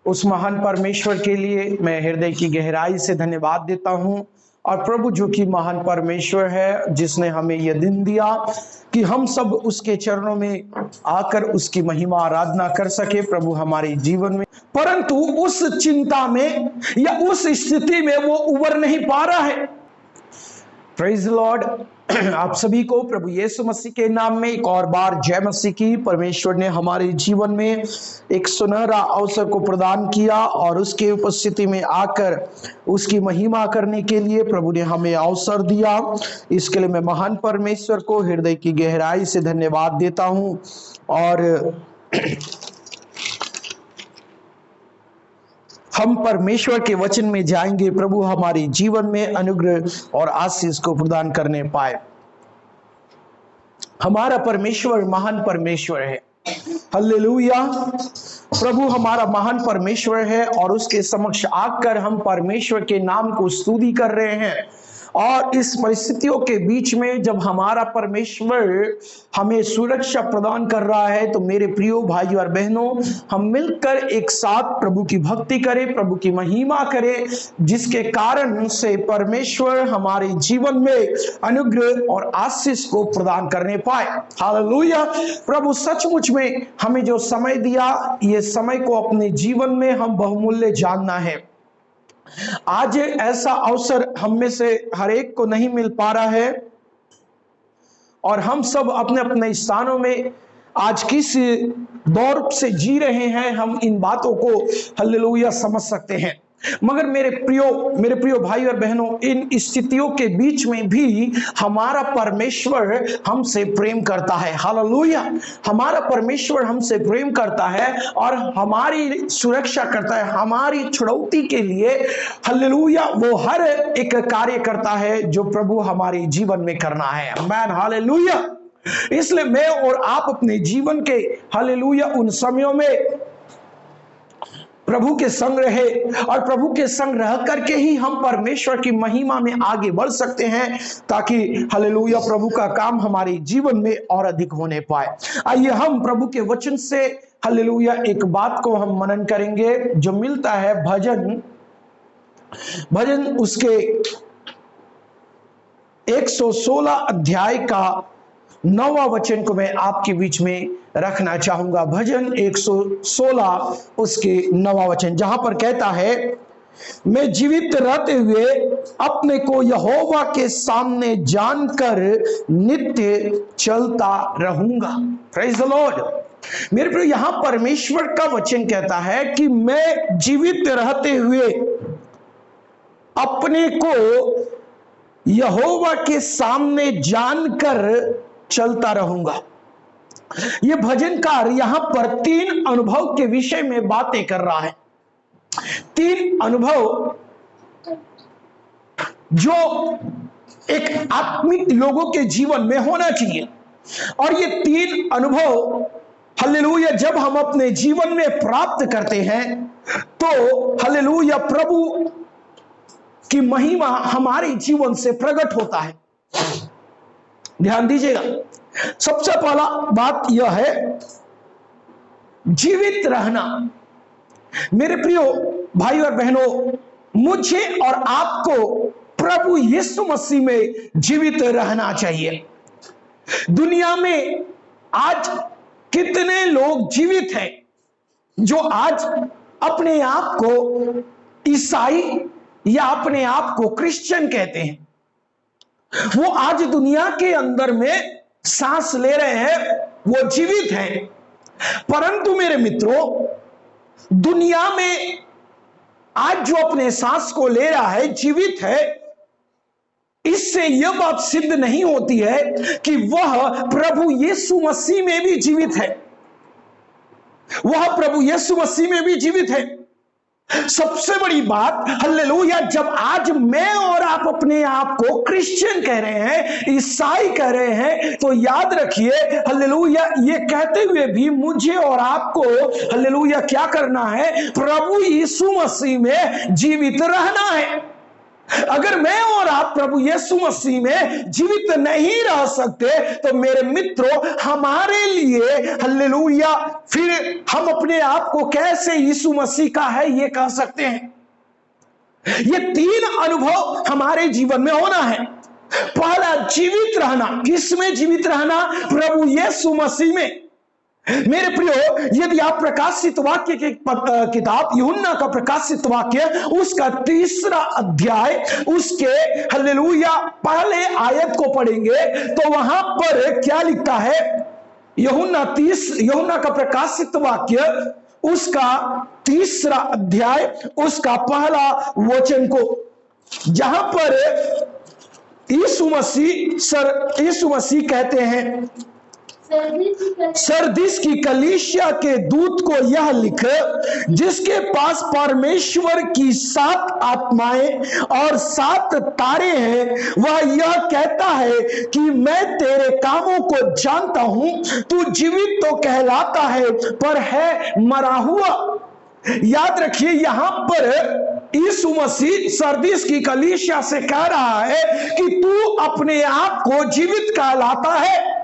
उस महान परमेश्वर के लिए मैं हृदय की गहराई से धन्यवाद देता हूं। और प्रभु जो कि महान परमेश्वर है, जिसने हमें यह दिन दिया कि हम सब उसके चरणों में आकर उसकी महिमा आराधना कर सके प्रभु हमारे जीवन में। परंतु उस चिंता में या उस स्थिति में वो उबर नहीं पा रहा है। Praise Lord. आप सभी को प्रभु यीशु मसीह के नाम में एक और बार जय मसीह की। परमेश्वर ने हमारे जीवन में एक सुनहरा अवसर को प्रदान किया और उसके उपस्थिति में आकर उसकी महिमा करने के लिए प्रभु ने हमें अवसर दिया। इसके लिए मैं महान परमेश्वर को हृदय की गहराई से धन्यवाद देता हूं। और हम परमेश्वर के वचन में जाएंगे, प्रभु हमारे जीवन में अनुग्रह और आशीष को प्रदान करने पाए। हमारा परमेश्वर महान परमेश्वर है। हालेलुया। प्रभु हमारा महान परमेश्वर है और उसके समक्ष आकर हम परमेश्वर के नाम को स्तुति कर रहे हैं। और इस परिस्थितियों के बीच में जब हमारा परमेश्वर हमें सुरक्षा प्रदान कर रहा है, तो मेरे प्रियो भाई और बहनों, हम मिलकर एक साथ प्रभु की भक्ति करें, प्रभु की महिमा करें, जिसके कारण से परमेश्वर हमारे जीवन में अनुग्रह और आशीष को प्रदान करने पाए। हालेलुया। प्रभु सचमुच में हमें जो समय दिया, ये समय को अपने जीवन में हम बहुमूल्य जानना है। आज ऐसा अवसर हम में से हर एक को नहीं मिल पा रहा है और हम सब अपने अपने स्थानों में आज किस दौर से जी रहे हैं, हम इन बातों को हालेलुया समझ सकते हैं। मगर मेरे प्रियो भाई और बहनों, इन स्थितियों के बीच में भी हमारा परमेश्वर हमसे प्रेम करता है। हालेलुया। हमारा परमेश्वर हमसे प्रेम करता है और हमारी सुरक्षा करता है, हमारी छुड़ौती के लिए हालेलुया वो हर एक कार्य करता है जो प्रभु हमारे जीवन में करना है। आमीन। हालेलुया। इसलिए मैं और आप अपने जीवन के हालेलुया उन समयों में प्रभु के संग रहे और प्रभु के संग रह करके ही हम परमेश्वर की महिमा में आगे बढ़ सकते हैं, ताकि हालेलुया प्रभु का काम हमारे जीवन में और अधिक होने पाए। आइए हम प्रभु के वचन से हालेलुया एक बात को हम मनन करेंगे जो मिलता है भजन उसके 116 अध्याय का 9वां वचन को मैं आपके बीच में रखना चाहूंगा। भजन 116 उसके 9वां वचन, जहां पर कहता है, मैं जीवित रहते हुए अपने को यहोवा के सामने जानकर नित्य चलता रहूंगा। Praise the Lord. मेरे प्रिय, यहां परमेश्वर का वचन कहता है कि मैं जीवित रहते हुए अपने को यहोवा के सामने जानकर चलता रहूंगा। यह भजनकार यहां पर 3 अनुभव के विषय में बातें कर रहा है। 3 अनुभव जो एक आत्मिक लोगों के जीवन में होना चाहिए। और ये 3 अनुभव हालेलुया जब हम अपने जीवन में प्राप्त करते हैं, तो हालेलुया प्रभु की महिमा हमारे जीवन से प्रकट होता है। ध्यान दीजिएगा। सबसे पहला बात यह है, जीवित रहना। मेरे प्रियो भाई और बहनों, मुझे और आपको प्रभु यीशु मसीह में जीवित रहना चाहिए। दुनिया में आज कितने लोग जीवित हैं जो आज अपने आप को ईसाई या अपने आप को क्रिश्चियन कहते हैं। वो आज दुनिया के अंदर में सांस ले रहे हैं, वो जीवित हैं। परंतु मेरे मित्रों, दुनिया में आज जो अपने सांस को ले रहा है, जीवित है, इससे यह बात सिद्ध नहीं होती है कि वह प्रभु यीशु मसीह में भी जीवित है। वह प्रभु यीशु मसीह में भी जीवित है। सबसे बड़ी बात हालेलुया, जब आज मैं और आप अपने आप को क्रिश्चियन कह रहे हैं, ईसाई कह रहे हैं, तो याद रखिए हालेलुया, ये कहते हुए भी मुझे और आपको हालेलुया क्या करना है? प्रभु यीशु मसीह में जीवित रहना है। अगर मैं और आप प्रभु यीशु मसीह में जीवित नहीं रह सकते तो मेरे मित्रों, हमारे लिए हालेलुया, फिर हम अपने आप को कैसे यीशु मसीह का है ये कह सकते हैं? ये तीन अनुभव हमारे जीवन में होना है। पहला, जीवित रहना। किसमें जीवित रहना? प्रभु यीशु मसीह में। मेरे प्रियो, यदि आप प्रकाशित वाक्य की किताब यूहन्ना का प्रकाशित वाक्य उसका 3 अध्याय उसके हालेलुया पहले आयत को पढ़ेंगे तो वहां पर क्या लिखता है? यूहन्ना का प्रकाशित वाक्य उसका 3 अध्याय उसका पहला वचन को, जहां पर यीशु मसीह कहते हैं, सरदीस की कलीसिया के दूत को यह लिख, जिसके पास परमेश्वर की 7 आत्माएं और 7 तारे हैं, वह यह कहता है कि मैं तेरे कामों को जानता हूं, तू जीवित तो कहलाता है पर है मरा हुआ। याद रखिए, यहां पर यीशु मसीह सरदीस की कलीसिया से कह रहा है कि तू अपने आप को जीवित कहलाता है।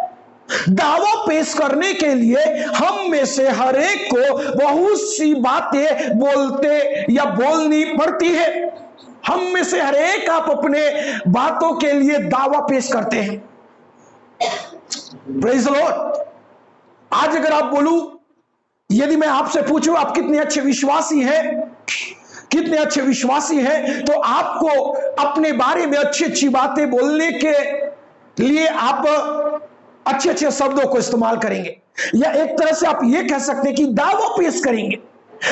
दावा पेश करने के लिए हम में से हर एक को बहुत सी बातें बोलते या बोलनी पड़ती है। हम में से हर एक आप अपने बातों के लिए दावा पेश करते हैं। Praise the Lord. आज अगर आप बोलूं, यदि मैं आपसे पूछूं आप कितने अच्छे विश्वासी हैं, कितने अच्छे विश्वासी हैं, तो आपको अपने बारे में अच्छी अच्छी बातें बोलने के लिए आप अच्छे अच्छे शब्दों को इस्तेमाल करेंगे, या एक तरह से आप ये कह सकते हैं कि दावा पेश करेंगे।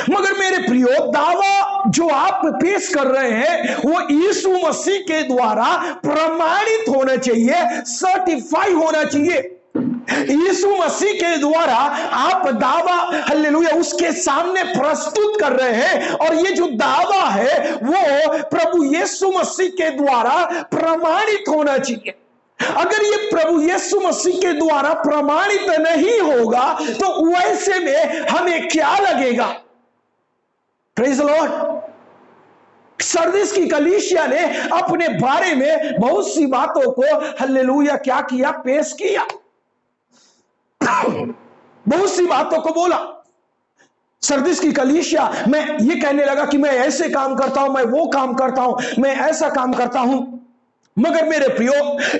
मगर मेरे प्रियो, दावा जो आप पेश कर रहे हैं वो यीशु मसीह के द्वारा प्रमाणित होना चाहिए, सर्टिफाई होना चाहिए। यीशु मसीह के द्वारा आप दावा हालेलुया उसके सामने प्रस्तुत कर रहे हैं, और ये जो दावा है वो प्रभु यीशु मसीह के द्वारा प्रमाणित होना चाहिए। अगर ये प्रभु यीशु मसीह के द्वारा प्रमाणित नहीं होगा तो वैसे में हमें क्या लगेगा? Praise the Lord. सरदीस की कलीसिया ने अपने बारे में बहुत सी बातों को हालेलुया क्या किया? पेश किया। बहुत सी बातों को बोला। सरदीस की कलीसिया मैं ये कहने लगा कि मैं ऐसे काम करता हूं, मैं वो काम करता हूं, मैं ऐसा काम करता हूं। मगर मेरे प्रियो,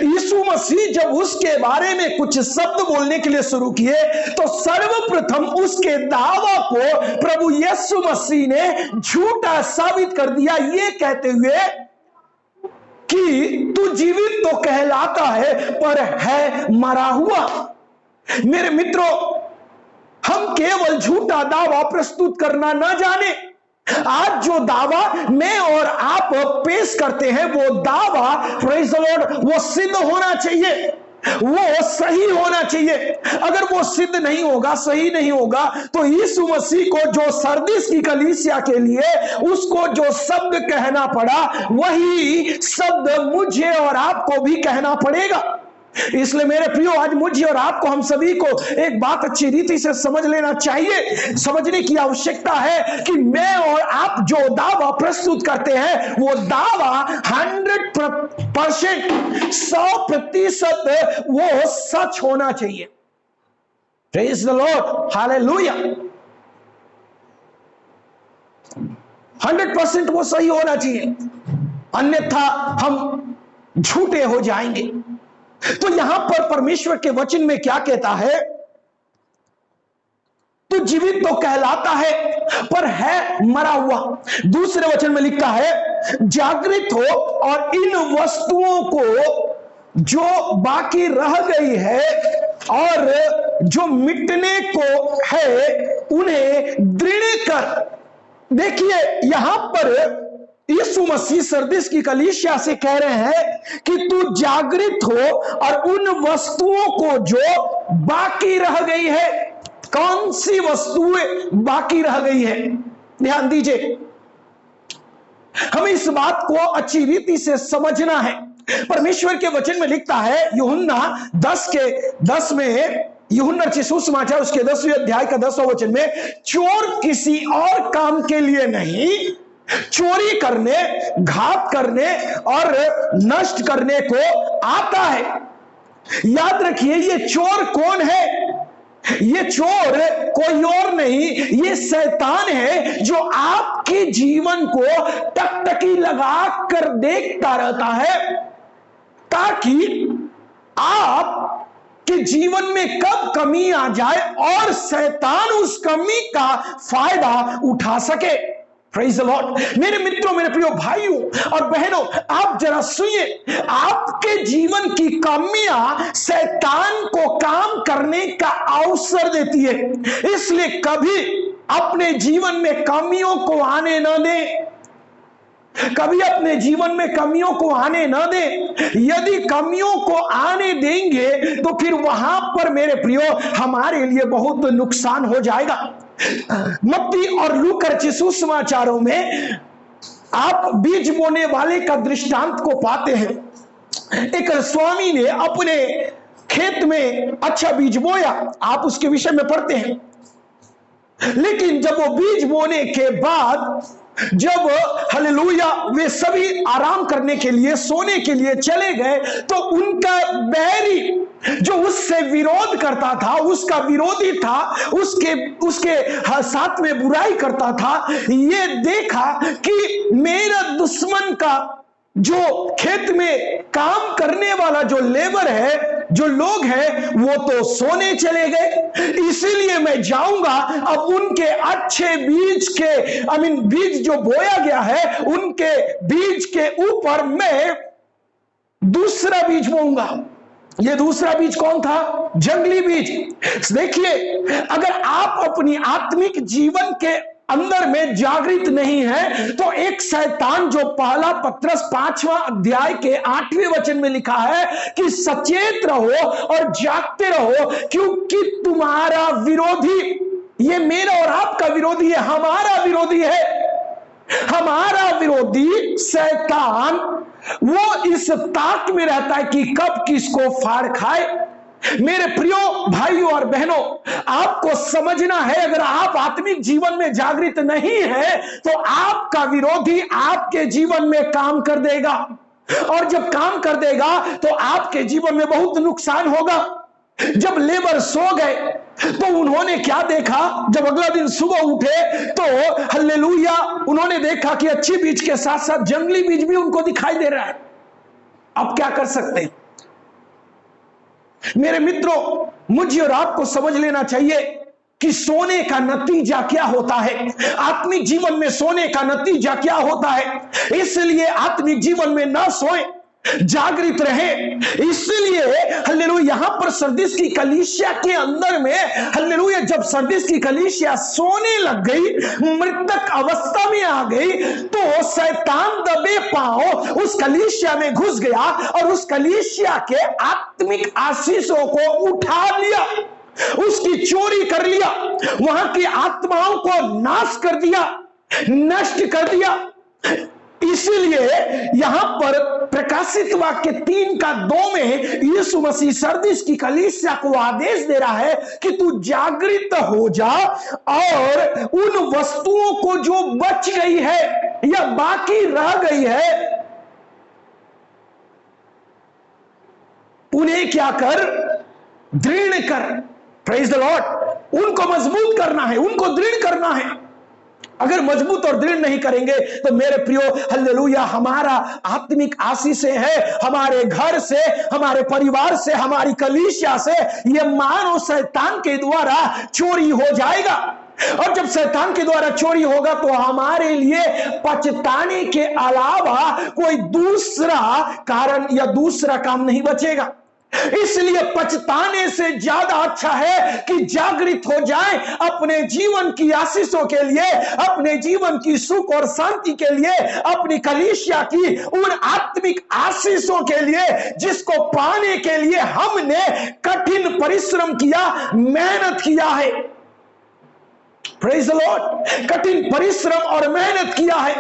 यीशु मसीह जब उसके बारे में कुछ शब्द बोलने के लिए शुरू किए तो सर्वप्रथम उसके दावा को प्रभु यीशु मसीह ने झूठा साबित कर दिया, ये कहते हुए कि तू जीवित तो कहलाता है पर है मरा हुआ। मेरे मित्रों, हम केवल झूठा दावा प्रस्तुत करना ना जाने। आज जो दावा मैं और आप पेश करते हैं वो दावा, प्रेज़ द लॉर्ड, वो सिद्ध होना चाहिए, वो सही होना चाहिए। अगर वो सिद्ध नहीं होगा, सही नहीं होगा, तो यीशु मसीह को जो सरदीस की कलीसिया के लिए उसको जो शब्द कहना पड़ा वही शब्द मुझे और आपको भी कहना पड़ेगा। इसलिए मेरे प्रियो, आज मुझे और आपको, हम सभी को एक बात अच्छी रीति से समझ लेना चाहिए, समझने की आवश्यकता है कि मैं और आप जो दावा प्रस्तुत करते हैं वो दावा 100%, 100% वो सच होना चाहिए। Praise the lord, hallelujah. 100% वो सही होना चाहिए, अन्यथा हम झूठे हो जाएंगे। तो यहां पर परमेश्वर के वचन में क्या कहता है? तो जीवित तो कहलाता है पर है मरा हुआ। दूसरे वचन में लिखा है, जागृत हो और इन वस्तुओं को जो बाकी रह गई है और जो मिटने को है उन्हें दृढ़ कर। देखिए, यहां पर यीशु मसीह सरदीस की कलीसिया से कह रहे हैं कि तू जागृत हो और उन वस्तुओं को जो बाकी रह गई है। कौन सी वस्तुएं बाकी रह गई है? ध्यान दीजिए, हमें इस बात को अच्छी रीति से समझना है। परमेश्वर के वचन में लिखता है यूहन्ना 10 में, यूहन्ना रचित सुसमाचार उसके 10वें अध्याय का 10वां वचन में, चोर किसी और काम के लिए नहीं चोरी करने, घात करने और नष्ट करने को आता है। याद रखिए, ये चोर कौन है? ये चोर कोई और नहीं, ये शैतान है जो आपके जीवन को टकटकी लगा कर देखता रहता है ताकि आप के जीवन में कब कमी आ जाए और शैतान उस कमी का फायदा उठा सके। Praise the Lord. मेरे मित्रों, मेरे प्रिय भाइयों और बहनों, आप जरा सुनिए, आपके जीवन की कमियां शैतान को काम करने का अवसर देती है, इसलिए कभी अपने जीवन में कमियों को आने न दें। कभी अपने जीवन में कमियों को आने न दें। यदि कमियों को आने देंगे तो फिर वहां पर मेरे प्रियो हमारे लिए बहुत नुकसान हो जाएगा। मत्ती और लूका रचित सुसमाचारों में आप बीज बोने वाले का दृष्टांत को पाते हैं। एक स्वामी ने अपने खेत में अच्छा बीज बोया, आप उसके विषय में पढ़ते हैं। लेकिन जब वो बीज बोने के बाद जब हालेलुया वे सभी आराम करने के लिए, सोने के लिए चले गए, तो उनका बैरी जो उससे विरोध करता था, उसका विरोधी था, उसके साथ में बुराई करता था, ये देखा कि मेरा दुश्मन का जो खेत में काम करने वाला जो लेबर है, जो लोग हैं, वो तो सोने चले गए, इसीलिए मैं जाऊंगा। अब उनके अच्छे बीज के बीज जो बोया गया है, उनके बीज के ऊपर मैं दूसरा बीज बोऊंगा। ये दूसरा बीज कौन था? जंगली बीज। देखिए, अगर आप अपनी आत्मिक जीवन के अंदर में जागृत नहीं है तो एक शैतान, जो पहला पत्रस 5वां अध्याय के 8वें वचन में लिखा है कि सचेत रहो और जागते रहो, क्योंकि तुम्हारा विरोधी, ये मेरा और आपका विरोधी है, हमारा विरोधी है, हमारा विरोधी शैतान, वो इस ताक में रहता है कि कब किसको फाड़ खाए। मेरे प्रियो भाइयों और बहनों, आपको समझना है, अगर आप आत्मिक जीवन में जागृत नहीं है तो आपका विरोधी आपके जीवन में काम कर देगा, और जब काम कर देगा तो आपके जीवन में बहुत नुकसान होगा। जब लेबर सो गए तो उन्होंने क्या देखा? जब अगला दिन सुबह उठे तो हालेलुया उन्होंने देखा कि अच्छी बीज के साथ साथ जंगली बीज भी उनको दिखाई दे रहा है। अब क्या कर सकते हैं? मेरे मित्रों, मुझे और आपको समझ लेना चाहिए कि सोने का नतीजा क्या होता है, आत्मिक जीवन में सोने का नतीजा क्या होता है। इसलिए आत्मिक जीवन में ना सोए, जागृत रहे। इसलिए हालेलुया यहां पर सरदीस की कलीसिया के अंदर में हालेलुया जब सरदीस की कलीसिया सोने लग गई, मृतक अवस्था में आ गई, तो शैतान दबे पांव उस कलीसिया में घुस गया और उस कलीसिया के आत्मिक आशीषों को उठा लिया, उसकी चोरी कर लिया, वहां की आत्माओं को नाश कर दिया, नष्ट कर दिया। इसीलिए यहां पर प्रकाशित वाक्य 3:2 में यीशु मसीह सरदीस की कलीसिया को आदेश दे रहा है कि तू जागृत हो जा और उन वस्तुओं को जो बच गई है या बाकी रह गई है, उन्हें क्या कर? दृढ़ कर। Praise the Lord. उनको मजबूत करना है, उनको दृढ़ करना है। अगर मजबूत और दृढ़ नहीं करेंगे तो मेरे प्रियो हालेलुया हमारा आत्मिक आशीषें है, हमारे घर से, हमारे परिवार से, हमारी कलीसिया से ये मानो शैतान के द्वारा चोरी हो जाएगा। और जब शैतान के द्वारा चोरी होगा तो हमारे लिए पछताने के अलावा कोई दूसरा कारण या दूसरा काम नहीं बचेगा। इसलिए पछताने से ज्यादा अच्छा है कि जागृत हो जाए अपने जीवन की आशीषों के लिए, अपने जीवन की सुख और शांति के लिए, अपनी कलीसिया की उन आत्मिक आशीषों के लिए जिसको पाने के लिए हमने कठिन परिश्रम किया, मेहनत किया है। Praise the Lord. कठिन परिश्रम और मेहनत किया है।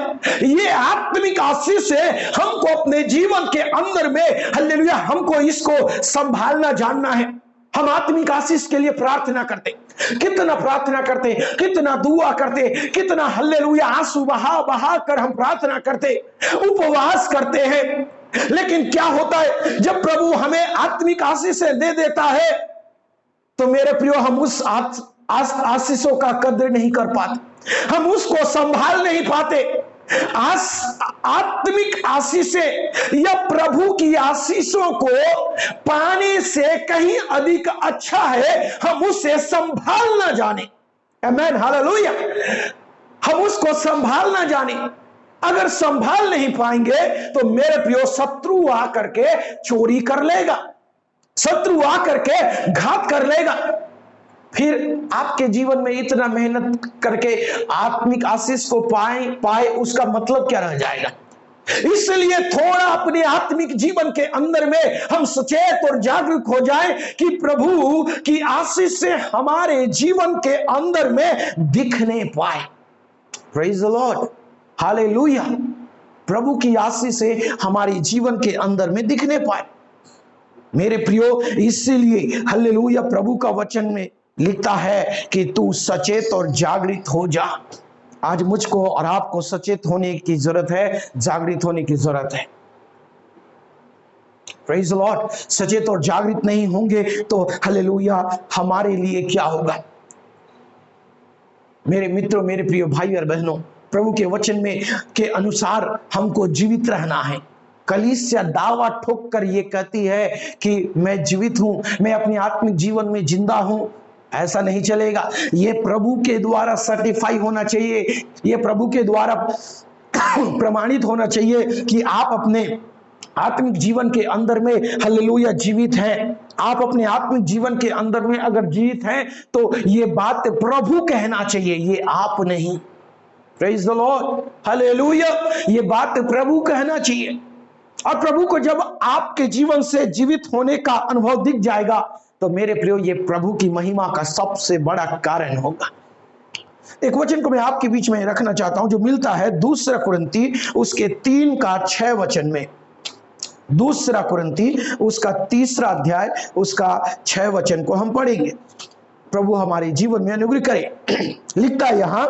ये आत्मिक आशीष है, हमको अपने जीवन के अंदर में हालेलुया हमको इसको संभालना जानना है। हम आत्मिक आशीष के लिए प्रार्थना करते, कितना प्रार्थना करते, कितना दुआ करते, कितना हल्लेलुया आंसू बहा बहा कर हम प्रार्थना करते, उपवास करते हैं। लेकिन क्या होता है जब प्रभु हमें आत्मिक आशीष दे देता है तो मेरे प्रियो हम उस आशीषों का कद्र नहीं कर पाते, हम उसको संभाल नहीं पाते। आत्मिक आशीषें या प्रभु की आशीषों को पाने से कहीं अधिक अच्छा है हम उसे संभाल ना जाने। आमीन, हालेलुया। हम उसको संभाल ना जाने। अगर संभाल नहीं पाएंगे तो मेरे प्रियो शत्रु आकर के चोरी कर लेगा, शत्रु आकर के घात कर लेगा। फिर आपके जीवन में इतना मेहनत करके आत्मिक आशीष को पाए उसका मतलब क्या रह जाएगा। इसलिए थोड़ा अपने आत्मिक जीवन के अंदर में हम सचेत और जागरूक हो जाएं कि प्रभु की आशीष से हमारे जीवन के अंदर में दिखने पाए। Praise the lord, hallelujah. प्रभु की आशीष से हमारे जीवन के अंदर में दिखने पाए मेरे प्रियो। इसीलिए हालेलुया प्रभु का वचन में लिखता है कि तू सचेत और जागृत हो जा। आज मुझको और आपको सचेत होने की जरूरत है, जागृत होने की जरूरत है। Praise the Lord. सचेत और जागृत नहीं होंगे तो हालेलुया हमारे लिए क्या होगा। मेरे मित्रों, मेरे प्रिय भाई और बहनों, प्रभु के वचन में के अनुसार हमको जीवित रहना है। कलीसिया दावा ठोक कर ये कहती है कि मैं जीवित हूं, मैं अपने आत्मिक जीवन में जिंदा हूं। ऐसा नहीं चलेगा। ये प्रभु के द्वारा सर्टिफाई होना चाहिए, ये प्रभु के द्वारा प्रमाणित होना चाहिए कि आप अपने आत्मिक जीवन के अंदर में हालेलुया जीवित हैं। आप अपने आत्मिक जीवन के अंदर में अगर जीवित हैं तो ये बात प्रभु कहना चाहिए, ये आप नहीं। Praise the lord, hallelujah. ये बात प्रभु कहना चाहिए। और प्रभु को जब आपके जीवन से जीवित होने का अनुभव दिख जाएगा तो मेरे प्रियो ये प्रभु की महिमा का सबसे बड़ा कारण होगा। एक वचन को मैं आपके बीच में रखना चाहता हूं जो मिलता है दूसरा कुरिन्ती उसके 3:6 वचन में। दूसरा कुरिन्ती उसका 3 अध्याय उसका 6 वचन को हम पढ़ेंगे। प्रभु हमारे जीवन में अनुग्रह करे। लिखता है यहां,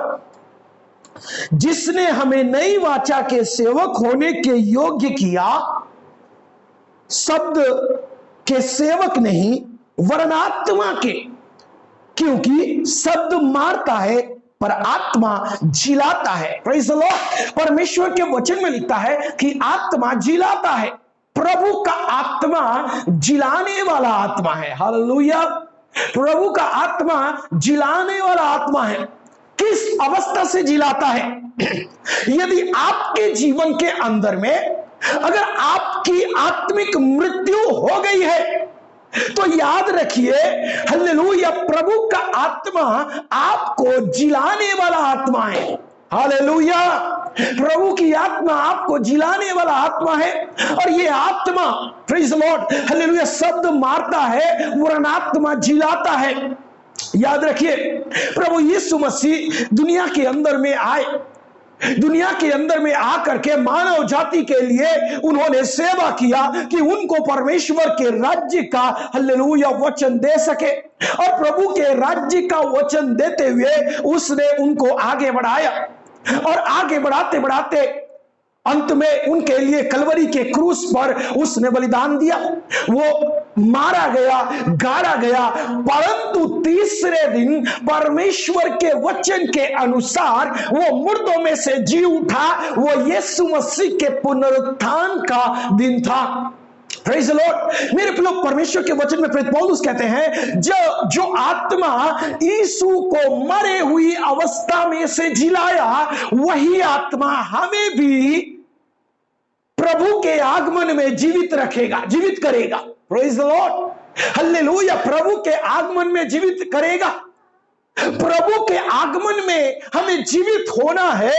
जिसने हमें नई वाचा के सेवक होने के योग्य किया, शब्द के सेवक नहीं वरन आत्मा के, क्योंकि शब्द मारता है पर आत्मा जिलाता है। Praise the Lord. परमेश्वर के वचन में लिखता है कि आत्मा जिलाता है। प्रभु का आत्मा जिलाने वाला आत्मा है। हालेलुया। प्रभु का आत्मा जिलाने वाला आत्मा है। किस अवस्था से जिलाता है? यदि आपके जीवन के अंदर में अगर आपकी आत्मिक मृत्यु हो गई है तो याद रखिए, हालेलुया, प्रभु का आत्मा आपको जिलाने वाला आत्मा है। हालेलुया। प्रभु की आत्मा आपको जिलाने वाला आत्मा है। और ये आत्मा, प्रेज़ द लॉर्ड, हालेलुया, शब्द मारता है वरन आत्मा जिलाता है। याद रखिए, प्रभु यीशु मसीह दुनिया के अंदर में आए, दुनिया के अंदर में आकर के मानव जाति के लिए उन्होंने सेवा किया कि उनको परमेश्वर के राज्य का हालेलुया वचन दे सके। और प्रभु के राज्य का वचन देते हुए उसने उनको आगे बढ़ाया और आगे बढ़ाते बढ़ाते अंत में उनके लिए कलवरी के क्रूस पर उसने बलिदान दिया। वो मारा गया, गाड़ा गया, परंतु तीसरे दिन परमेश्वर के वचन के अनुसार वो मुर्दों में से जी उठा। वो यीशु मसीह के पुनरुत्थान का दिन था। Praise the Lord. मेरे प्रिय, परमेश्वर के वचन में प्रेरित पौलुस कहते हैं, जो आत्मा यीशु को मरे हुई अवस्था में से जिलाया, वही आत्मा हमें भी प्रभु के आगमन में जीवित रखेगा, जीवित करेगा। Praise the lord, hallelujah. प्रभु के आगमन में जीवित करेगा। प्रभु के आगमन में हमें जीवित होना है,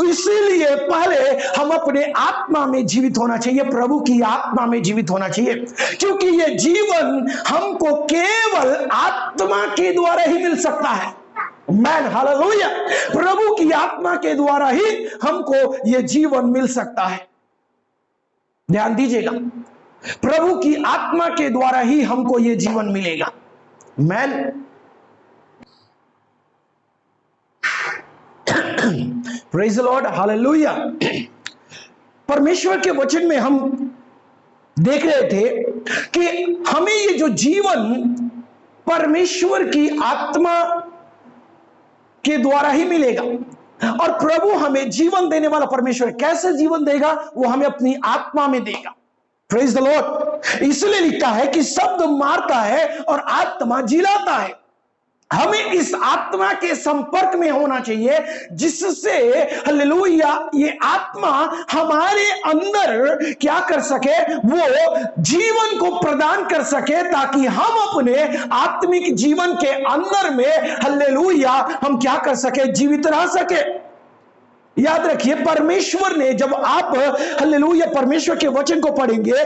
इसीलिए पहले हम अपने आत्मा में जीवित होना चाहिए, प्रभु की आत्मा में जीवित होना चाहिए, क्योंकि ये जीवन हमको केवल आत्मा के द्वारा ही मिल सकता है। Man, hallelujah. प्रभु की आत्मा के द्वारा ही हमको ये जीवन मिल सकता है। ध्यान दीजिएगा, प्रभु की आत्मा के द्वारा ही हमको ये जीवन मिलेगा। मैल प्रेज द लॉर्ड, हालेलुया। परमेश्वर के वचन में हम देख रहे थे कि हमें ये जो जीवन परमेश्वर की आत्मा के द्वारा ही मिलेगा, और प्रभु हमें जीवन देने वाला परमेश्वर कैसे जीवन देगा, वो हमें अपनी आत्मा में देगा। Praise the Lord. इसलिए लिखा है कि शब्द मारता है और आत्मा जिलाता है। हमें इस आत्मा के संपर्क में होना चाहिए, जिससे हालेलुया ये आत्मा हमारे अंदर क्या कर सके, वो जीवन को प्रदान कर सके, ताकि हम अपने आत्मिक जीवन के अंदर में हालेलुया हम क्या कर सके, जीवित रह सके। याद रखिए, परमेश्वर ने, जब आप हालेलुया परमेश्वर के वचन को पढ़ेंगे,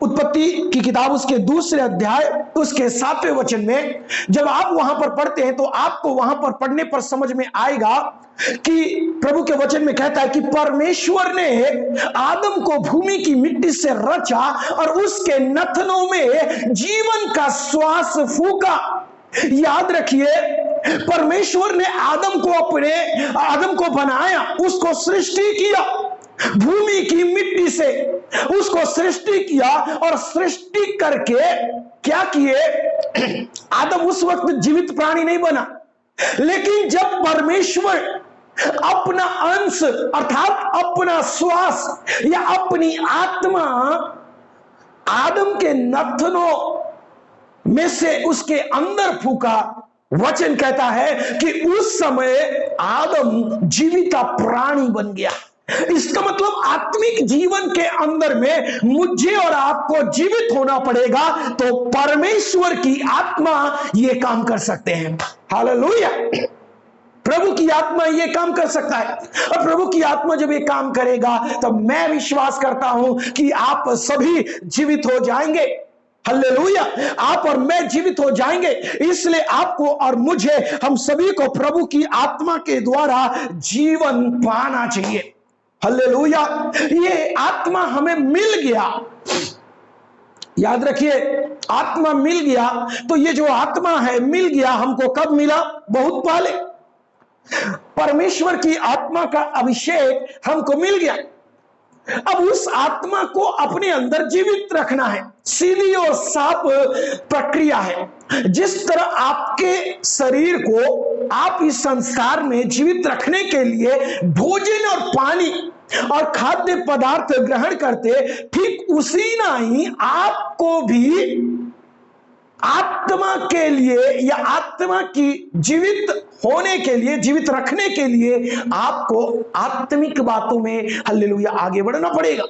उत्पत्ति की किताब उसके 2 अध्याय उसके 7वें वचन में जब आप वहां पर पढ़ते हैं, तो आपको वहां पर पढ़ने पर समझ में आएगा कि प्रभु के वचन में कहता है कि परमेश्वर ने आदम को भूमि की मिट्टी से रचा और उसके नथनों में जीवन का श्वास फूका। याद रखिए, परमेश्वर ने आदम को बनाया, उसको सृष्टि किया, भूमि की मिट्टी से उसको सृष्टि किया, और सृष्टि करके क्या किए, आदम उस वक्त जीवित प्राणी नहीं बना, लेकिन जब परमेश्वर अपना अंश अर्थात अपना श्वास या अपनी आत्मा आदम के नथनों में से उसके अंदर फूका, वचन कहता है कि उस समय आदम जीविता प्राणी बन गया। इसका मतलब आत्मिक जीवन के अंदर में मुझे और आपको जीवित होना पड़ेगा, तो परमेश्वर की आत्मा ये काम कर सकते हैं। हालेलुया। प्रभु की आत्मा ये काम कर सकता है, और प्रभु की आत्मा जब ये काम करेगा, तो मैं विश्वास करता हूं कि आप सभी जीवित हो जाएंगे। हालेलुया। आप और मैं जीवित हो जाएंगे। इसलिए आपको और मुझे, हम सभी को प्रभु की आत्मा के द्वारा जीवन पाना चाहिए। हालेलुया। ये आत्मा हमें मिल गया। याद रखिए, आत्मा मिल गया, तो ये जो आत्मा है मिल गया हमको, कब मिला? बहुत पहले। परमेश्वर की आत्मा का अभिषेक हमको मिल गया। अब उस आत्मा को अपने अंदर जीवित रखना है। सीधी और साफ प्रक्रिया है। जिस तरह आपके शरीर को आप इस संसार में जीवित रखने के लिए भोजन और पानी और खाद्य पदार्थ ग्रहण करते, ठीक उसी ना ही आपको भी आत्मा के लिए या आत्मा की जीवित होने के लिए, जीवित रखने के लिए आपको आत्मिक बातों में हालेलुया आगे बढ़ना पड़ेगा।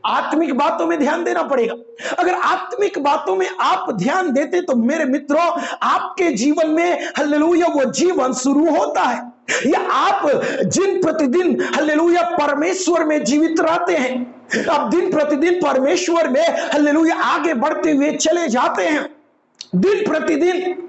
आत्मिक बातों में ध्यान देना पड़ेगा। अगर आत्मिक बातों में आप ध्यान देते, तो मेरे मित्रों, आपके जीवन में हालेलुया वो जीवन शुरू होता है। या आप दिन प्रतिदिन हालेलुया परमेश्वर में जीवित रहते हैं, आप दिन प्रतिदिन परमेश्वर में हालेलुया आगे बढ़ते हुए चले जाते हैं। दिन प्रतिदिन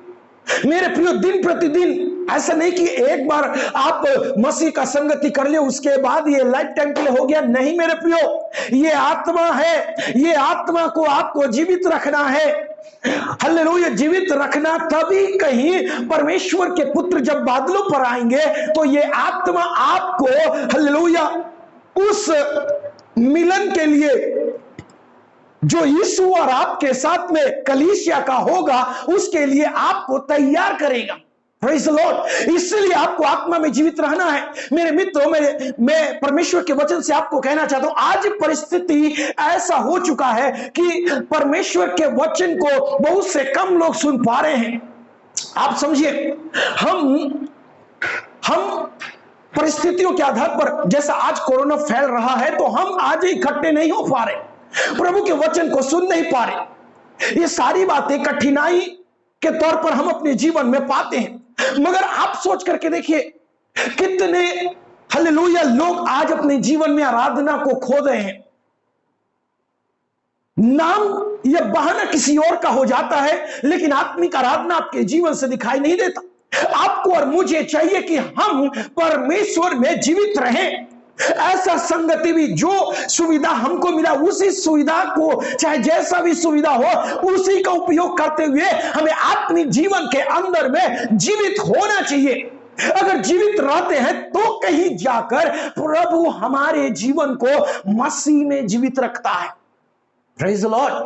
मेरे प्रियो, दिन प्रतिदिन। ऐसा नहीं कि एक बार आप मसीह का संगति कर ले, उसके बाद ये लाइफ टाइम के लिए हो गया। नहीं मेरे प्रियो, ये आत्मा है, ये आत्मा को आपको जीवित रखना है। हालेलुया। जीवित रखना तभी, कहीं परमेश्वर के पुत्र जब बादलों पर आएंगे, तो ये आत्मा आपको हालेलुया उस मिलन के लिए जो यीशु और आपके साथ में कलीसिया का होगा, उसके लिए आपको तैयार करेगा। Praise the Lord. इसलिए आपको आत्मा में जीवित रहना है। मेरे मित्रों, मैं परमेश्वर के वचन से आपको कहना चाहता हूं, आज परिस्थिति ऐसा हो चुका है कि परमेश्वर के वचन को बहुत से कम लोग सुन पा रहे हैं। आप समझिए, हम परिस्थितियों के आधार पर, जैसा आज कोरोना फैल रहा है, तो हम आज इकट्ठे नहीं हो पा रहे, प्रभु के वचन को सुन नहीं पा रहे। ये सारी बातें कठिनाई के तौर पर हम अपने जीवन में पाते हैं। मगर आप सोच करके देखिए, कितने हालेलुया लोग आज अपने जीवन में आराधना को खो रहे हैं। नाम या बहाना किसी और का हो जाता है, लेकिन आत्मिक आराधना आपके जीवन से दिखाई नहीं देता। आपको और मुझे चाहिए कि हम परमेश्वर में जीवित रहें। ऐसा संगति भी, जो सुविधा हमको मिला उसी सुविधा को, चाहे जैसा भी सुविधा हो, उसी का उपयोग करते हुए हमें आत्मिक जीवन के अंदर में जीवित होना चाहिए। अगर जीवित रहते हैं तो कहीं जाकर प्रभु हमारे जीवन को मसीह में जीवित रखता है। Praise the Lord.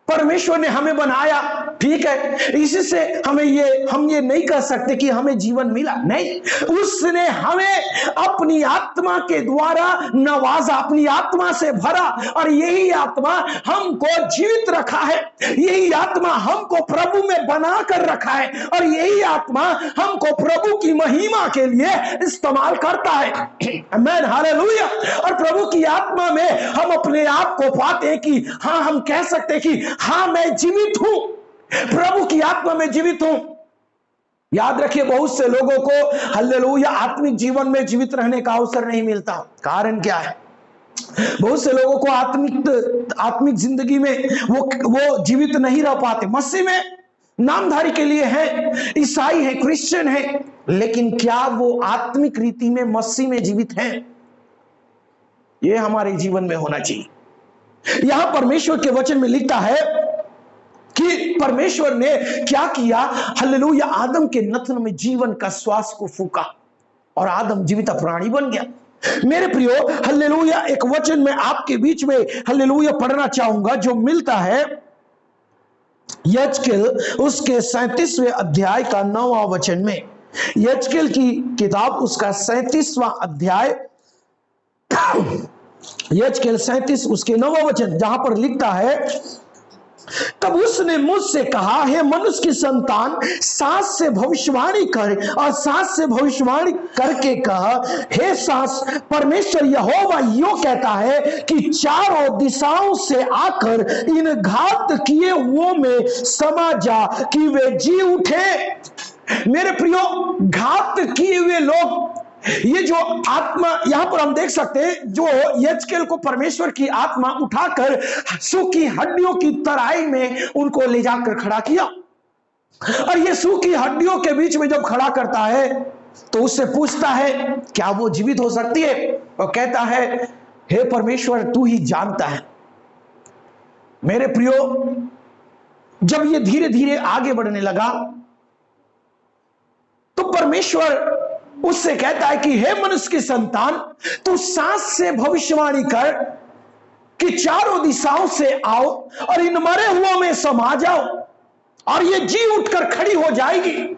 परमेश्वर ने हमें बनाया, ठीक है, इसी से हम ये नहीं कह सकते कि हमें जीवन मिला, नहीं, उसने हमें अपनी आत्मा के द्वारा नवाजा, अपनी आत्मा से भरा, और यही आत्मा हमको जीवित रखा है, यही आत्मा हमको प्रभु में बना कर रखा है, और यही आत्मा हमको प्रभु की महिमा के लिए इस्तेमाल करता है। आमीन, हालेलुया। और प्रभु की आत्मा में हम अपने आप को पाते हैं कि हाँ, हम कह सकते हैं कि हाँ, मैं जीवित हूं, प्रभु की आत्मा में जीवित हूं। याद रखिए, बहुत से लोगों को हालेलुया आत्मिक जीवन में जीवित रहने का अवसर नहीं मिलता। कारण क्या है? बहुत से लोगों को आत्मिक जिंदगी में वो जीवित नहीं रह पाते। मसीह में नामधारी के लिए है, ईसाई है, क्रिश्चियन है, लेकिन क्या वो आत्मिक रीति में मसीह में जीवित हैं? ये हमारे जीवन में होना चाहिए। यहां परमेश्वर के वचन में लिखता है कि परमेश्वर ने क्या किया, हालेलुया, आदम के नथन में जीवन का श्वास को फूका और आदम जीवित प्राणी बन गया। मेरे प्रियो, हालेलुया, एक वचन में आपके बीच में हालेलुया पढ़ना चाहूंगा, जो मिलता है यजकेल उसके 37वें अध्याय का 9वां वचन में। यजकेल की किताब उसका 37वां अध्याय, यजकेल 37 उसके 9वां वचन, जहां पर लिखता है, तब उसने मुझसे कहा, हे मनुष्य की संतान, सांस से भविष्यवाणी कर, और सांस से भविष्यवाणी करके कहा, हे सांस, परमेश्वर यहोवा यो कहता है कि चारों दिशाओं से आकर इन घात किए हुओं में समा जा कि वे जी उठे। मेरे प्रियो, घात किए हुए लोग, ये जो आत्मा यहां पर हम देख सकते हैं, जो यजकेल को परमेश्वर की आत्मा उठाकर सूखी हड्डियों की तराई में उनको ले जाकर खड़ा किया, और ये सूखी हड्डियों के बीच में जब खड़ा करता है तो उससे पूछता है क्या वो जीवित हो सकती है? और कहता है, हे परमेश्वर, तू ही जानता है। मेरे प्रियो, जब ये धीरे धीरे आगे बढ़ने लगा तो परमेश्वर उससे कहता है कि हे मनुष्य की संतान, तू सांस से भविष्यवाणी कर कि चारों दिशाओं से आओ और इन मरे हुओं में समा जाओ, और ये जी उठकर खड़ी हो जाएगी।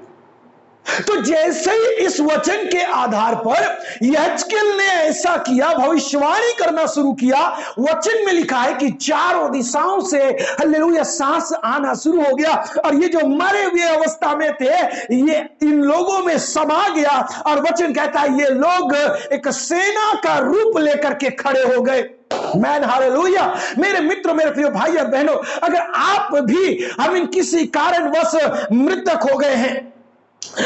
तो जैसे ही इस वचन के आधार पर यजकेल ने ऐसा किया, भविष्यवाणी करना शुरू किया, वचन में लिखा है कि चारों दिशाओं से हालेलुया सांस आना शुरू हो गया, और ये जो मरे हुए अवस्था में थे ये इन लोगों में समा गया, और वचन कहता है ये लोग एक सेना का रूप लेकर के खड़े हो गए। Man, hallelujah. मेरे मित्रों, मेरे प्रिय भाई और बहनों, अगर आप भी हम इन किसी कारणवश मृतक हो गए हैं,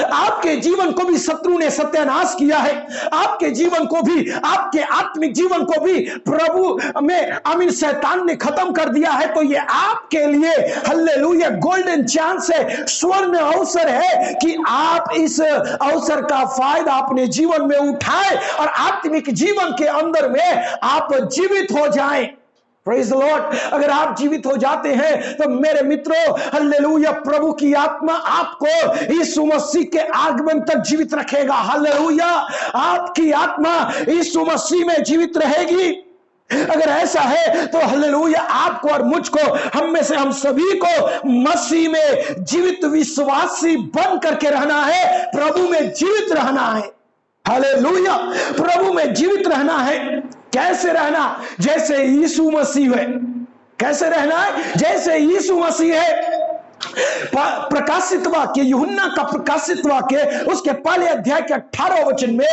आपके जीवन को भी शत्रु ने सत्यानाश किया है, आपके जीवन को भी, आपके आत्मिक जीवन को भी प्रभु में आमीन शैतान ने खत्म कर दिया है, तो ये आपके लिए हालेलुया गोल्डन चांस है, स्वर्ण अवसर है कि आप इस अवसर का फायदा अपने जीवन में उठाएं और आत्मिक जीवन के अंदर में आप जीवित हो जाएं। Praise the Lord. अगर आप जीवित हो जाते हैं तो मेरे मित्रों, हालेलुया, प्रभु की आत्मा आपको यीशु मसीह के आगमन तक जीवित रखेगा। हालेलुया, आपकी आत्मा यीशु मसीह में जीवित रहेगी। अगर ऐसा है तो हालेलुया, आपको और मुझको, हम में से हम सभी को मसीह में जीवित विश्वासी बन करके रहना है, प्रभु में जीवित रहना है। हालेलुया, प्रभु में जीवित रहना है। कैसे रहना? जैसे यीशु मसीह है। कैसे रहना है? जैसे यीशु मसीह है। प्रकाशित वाक्य, यूहन्ना का प्रकाशित वाक्य उसके पहले अध्याय के 18 वचन में,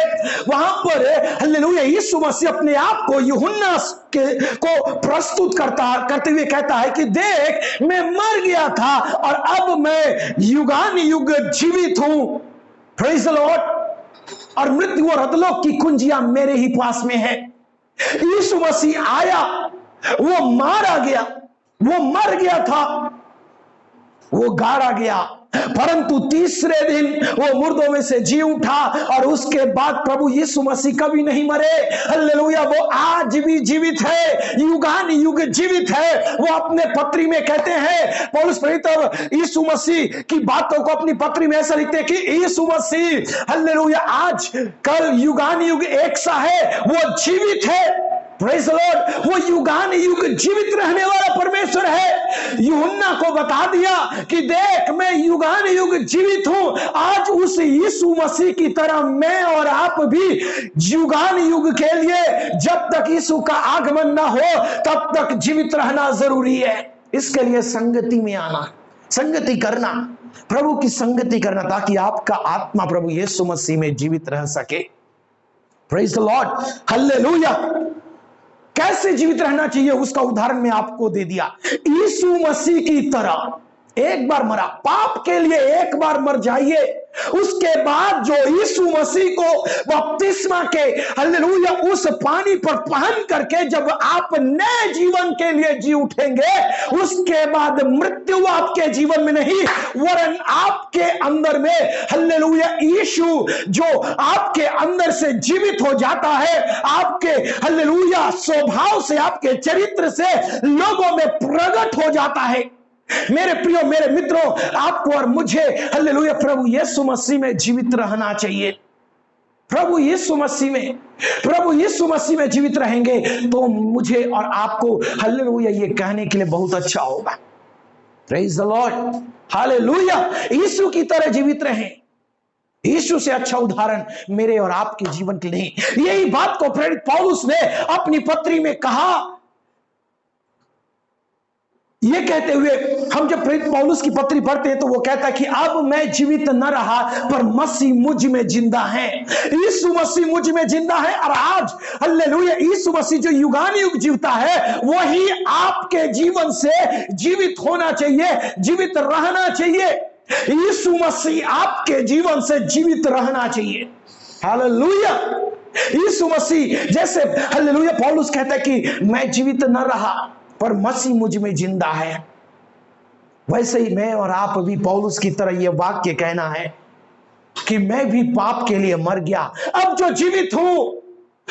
वहां पर हालेलुया यीशु मसीह अपने आप को यूहन्ना को प्रस्तुत करते हुए कहता है कि देख, मैं मर गया था और अब मैं युगान युग जीवित हूं। Praise the Lord. और मृत्यु और अधोलोक की कुंजियां मेरे ही पास में है। यीशु मसीह आया, वो मारा गया, वो मर गया था, वो गाड़ा गया, परंतु तीसरे दिन वो मुर्दों में से जी उठा और उसके बाद प्रभु यीशु मसीह कभी नहीं मरे। हालेलुया, वो आज भी जीवित है, युगान युग जीवित है। वो अपने पत्री में कहते हैं, पौलुस प्रेरित यीशु मसीह की बातों को अपनी पत्री में ऐसा लिखते हैं कि यीशु मसीह हालेलुया आज कल युगान युग एक सा है, वो जीवित है। प्रेज़ द लॉर्ड, वो युगान युग जीवित रहने वाला परमेश्वर है। यूहन्ना को बता दिया कि देख मैं युगान युग जीवित हूं। आज उस यीशु मसीह की तरह मैं और आप भी युगान युग के लिए जब तक यीशु का आगमन ना हो तब तक जीवित रहना जरूरी है। इसके लिए संगति में आना, संगति करना, प्रभु की संगति करना, ताकि आपका आत्मा प्रभु यीशु मसीह में जीवित रह सके। Praise the lord, hallelujah. कैसे जीवित रहना चाहिए उसका उदाहरण मैं आपको दे दिया। यीशु मसीह की तरह एक बार मरा, पाप के लिए एक बार मर जाइए, उसके बाद जो यीशु मसीह को बपतिस्मा के हालेलुया उस पानी पर पहन करके जब आप नए जीवन के लिए जी उठेंगे, उसके बाद मृत्यु आपके जीवन में नहीं वरन आपके अंदर में हालेलुया यीशु जो आपके अंदर से जीवित हो जाता है, आपके हालेलुया स्वभाव से, आपके चरित्र से लोगों में प्रकट हो जाता है। मेरे प्रियो, मेरे मित्रों, आपको और मुझे हालेलुया प्रभु यीशु मसीह में जीवित रहना चाहिए। प्रभु यीशु मसीह में जीवित रहेंगे तो मुझे और आपको हालेलुया ये कहने के लिए बहुत अच्छा होगा। Praise the lord, hallelujah. यीशु की तरह जीवित रहें। यीशु से अच्छा उदाहरण मेरे और आपके जीवन के नहीं। यही बात को प्रेरित पौलुस ने अपनी पत्री में कहा। ये कहते हुए हम जब प्रेरित पौलुस की पत्री पढ़ते हैं तो वो कहता है कि अब मैं जीवित न रहा पर मसीह मुझ में जिंदा है। यीशु मसीह मुझ में जिंदा है और आज हालेलुया यीशु मसीह जो युगान युग जीवता है वही आपके जीवन से जीवित होना चाहिए, जीवित रहना चाहिए। यीशु मसीह आपके जीवन से जीवित रहना चाहिए। हालेलुया। यीशु मसीह जैसे हालेलुया पौलुस कहता है कि मैं जीवित न रहा पर मसीह मुझ में जिंदा है, वैसे ही मैं और आप भी पौलुस की तरह यह वाक्य कहना है कि मैं भी पाप के लिए मर गया, अब जो जीवित हूं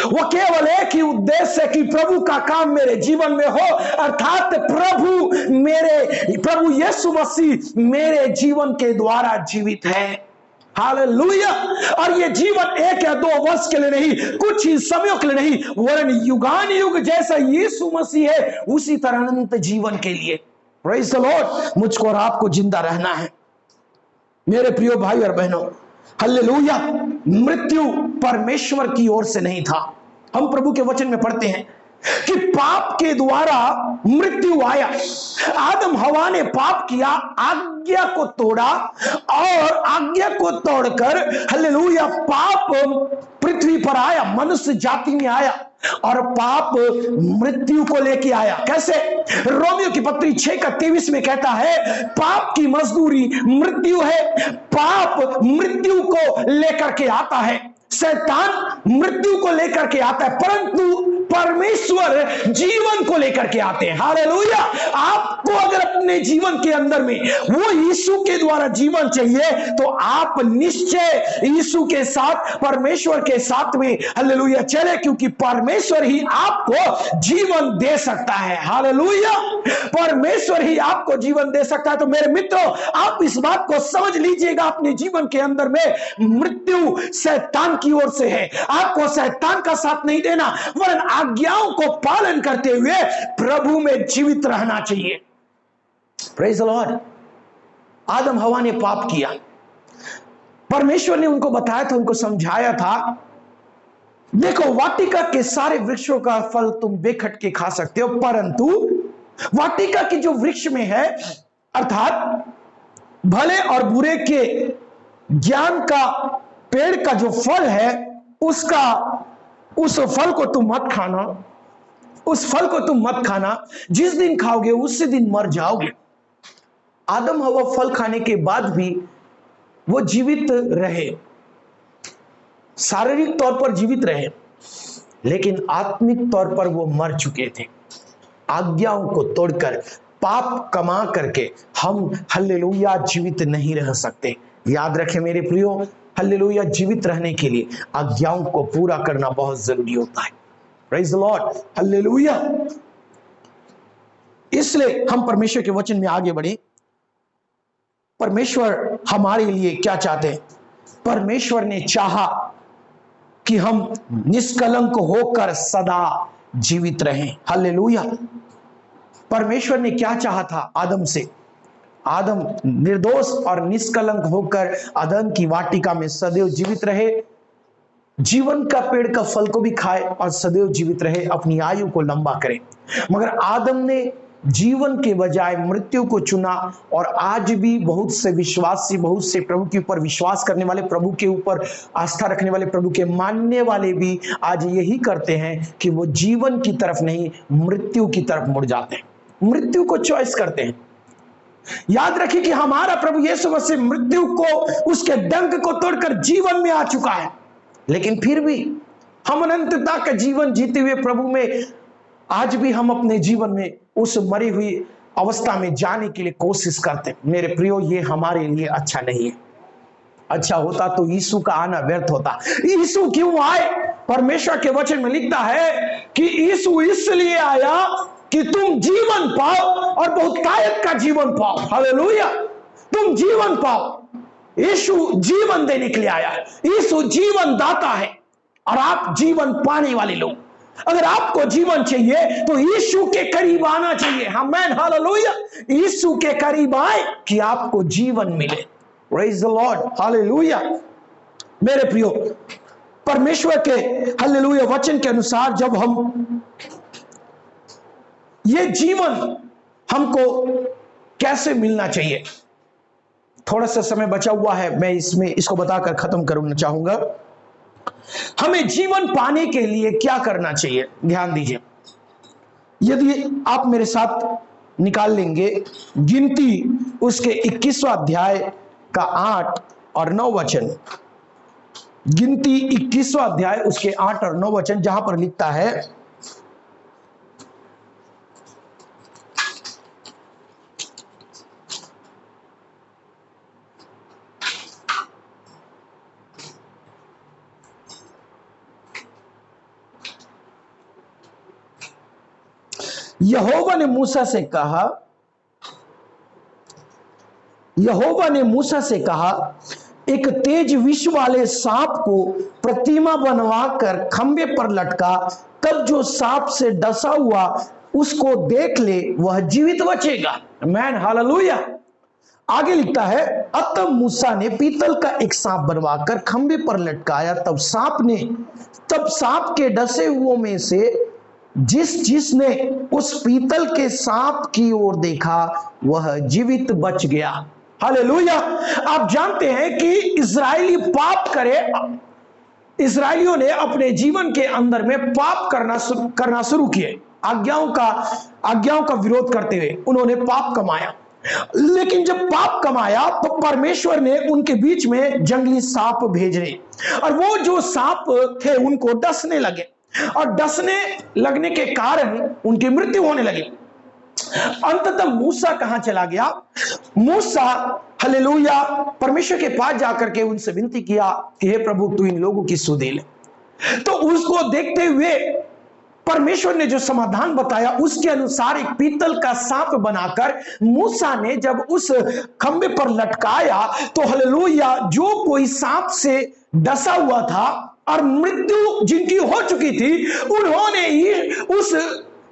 वो केवल एक ही उद्देश्य है कि प्रभु का काम मेरे जीवन में हो, अर्थात प्रभु यीशु मसीह मेरे जीवन के द्वारा जीवित है। हालेलुया। और ये जीवन 1 या 2 वर्ष के लिए नहीं, कुछ ही समयों के लिए नहीं, वरन युगान युग जैसा यीशु मसीह है उसी तरह अनंत जीवन के लिए। प्रेज़ द लॉर्ड, मुझको और आपको जिंदा रहना है मेरे प्रियो भाई और बहनों। हालेलुया। मृत्यु परमेश्वर की ओर से नहीं था। हम प्रभु के वचन में पढ़ते हैं कि पाप के द्वारा मृत्यु आया। आदम हवा ने पाप किया, आज्ञा को तोड़ा और आज्ञा को तोड़कर हालेलुया पाप पृथ्वी पर आया, मनुष्य जाति में आया और पाप मृत्यु को लेके आया। कैसे? रोमियो की पत्री 6:23 में कहता है पाप की मजदूरी मृत्यु है। पाप मृत्यु को लेकर के आता है, शैतान मृत्यु को लेकर के आता है, परंतु परमेश्वर जीवन को लेकर के आते हैं। हालेलुया। आपको अगर अपने जीवन के अंदर में वो यीशु के द्वारा जीवन चाहिए तो आप निश्चय यीशु के साथ, परमेश्वर के साथ में हालेलुया चले, क्योंकि परमेश्वर ही आपको जीवन दे सकता है। हालेलुया। परमेश्वर ही आपको जीवन दे सकता है। तो मेरे मित्रों, आप इस बात को समझ लीजिएगा, अपने जीवन के अंदर में मृत्यु शैतान की ओर से है। आपको शैतान का साथ नहीं देना, वरन आज्ञाओं को पालन करते हुए प्रभु में जीवित रहना चाहिए। Praise the Lord. आदम हवा ने पाप किया, परमेश्वर ने उनको बताया था, उनको समझाया था, देखो वाटिका के सारे वृक्षों का फल तुम बेखटके खा सकते हो, परंतु वाटिका की जो वृक्ष में है अर्थात भले और बुरे के ज्ञान का पेड़ का जो फल है उस फल को तुम मत खाना, उस फल को तुम मत खाना, जिस दिन खाओगे उसी दिन मर जाओगे। आदम हवा फल खाने के बाद भी वो जीवित रहे, शारीरिक तौर पर जीवित रहे, लेकिन आत्मिक तौर पर वो मर चुके थे। आज्ञाओं को तोड़कर पाप कमा करके हम हल्लेलुया जीवित नहीं रह सकते। याद रखें मेरे प्रियो, हल्लेलुया जीवित रहने के लिए आज्ञाओं को पूरा करना बहुत जरूरी होता है। Praise the Lord, hallelujah. इसलिए हम परमेश्वर के वचन में आगे बढ़े। परमेश्वर हमारे लिए क्या चाहते हैं? परमेश्वर ने चाहा कि हम निष्कलंक होकर सदा जीवित रहें। हालेलुया। परमेश्वर ने क्या चाहा था आदम से? आदम निर्दोष और निष्कलंक होकर अदन की वाटिका में सदैव जीवित रहे, जीवन का पेड़ का फल को भी खाए और सदैव जीवित रहे, अपनी आयु को लंबा करे। मगर आदम ने जीवन के बजाय मृत्यु को चुना। और आज भी बहुत से विश्वासी, बहुत से प्रभु के ऊपर विश्वास करने वाले, प्रभु के ऊपर आस्था रखने वाले, प्रभु के मानने वाले भी आज यही करते हैं कि वो जीवन की तरफ नहीं, मृत्यु की तरफ मुड़ जाते हैं, मृत्यु को चॉइस करते हैं। याद रखिए कि हमारा प्रभु यीशु मसीह मृत्यु को, उसके डंक को तोड़कर जीवन में आ चुका है। लेकिन फिर भी हम अनंतता का जीवन जीते हुए प्रभु में आज भी हम अपने जीवन में उस मरी हुई अवस्था में जाने के लिए कोशिश करते हैं। मेरे प्रियो, ये हमारे लिए अच्छा नहीं है। अच्छा होता तो यीशु का आना व्यर्थ होता। यीशु क्यों आए? परमेश्वर के वचन में लिखता है कि यीशु इसलिए आया कि तुम जीवन पाओ और बहुतायत का जीवन पाओ। हालेलुया। तुम जीवन पाओ। यीशु जीवन देने के लिए आया है। यीशु जीवन दाता है और आप जीवन पाने वाले लोग। अगर आपको जीवन चाहिए तो यीशु के करीब आना चाहिए। आमीन, हालेलुया। यीशु के करीब आए कि आपको जीवन मिले। Praise the lord, hallelujah. मेरे प्रियो, परमेश्वर के हालेलुया वचन के अनुसार जब हम ये जीवन हमको कैसे मिलना चाहिए, थोड़ा सा समय बचा हुआ है, मैं इसको बताकर खत्म करना चाहूंगा। हमें जीवन पाने के लिए क्या करना चाहिए? ध्यान दीजिए। यदि आप मेरे साथ निकाल लेंगे गिनती उसके 21वां अध्याय का 8 और 9 वचन, गिनती 21वां अध्याय उसके 8 और 9 वचन, जहां पर लिखता है, यहोवा ने मूसा से कहा, एक तेज विष वाले सांप को प्रतिमा बनवाकर खंबे पर लटका, तब जो सांप से डसा हुआ उसको देख ले वह जीवित बचेगा। आमीन, हालेलुया। आगे लिखता है, अतः मूसा ने पीतल का एक सांप बनवाकर खंबे पर लटकाया, तब सांप के डसे हुओं में से जिसने उस पीतल के सांप की ओर देखा वह जीवित बच गया। हालेलुया। आप जानते हैं कि इस्राएलियों ने अपने जीवन के अंदर में पाप करना शुरू किए। आज्ञाओं का विरोध करते हुए उन्होंने पाप कमाया। लेकिन जब पाप कमाया तो परमेश्वर ने उनके बीच में जंगली सांप भेजे और वो जो सांप थे उनको डसने लगे और डसने लगने के कारण उनकी मृत्यु होने लगी। अंततः मूसा कहां चला गया? मूसा हालेलुया परमेश्वर के पास जाकर के उनसे विनती किया कि हे प्रभु, तू इन लोगों की सुधि ले। तो उसको देखते हुए परमेश्वर ने जो समाधान बताया उसके अनुसार एक पीतल का सांप बनाकर मूसा ने जब उस खंबे पर लटकाया तो हालेलुया, जो कोई सांप से डसा हुआ था और मृत्यु जिनकी हो चुकी थी, उन्होंने ही उस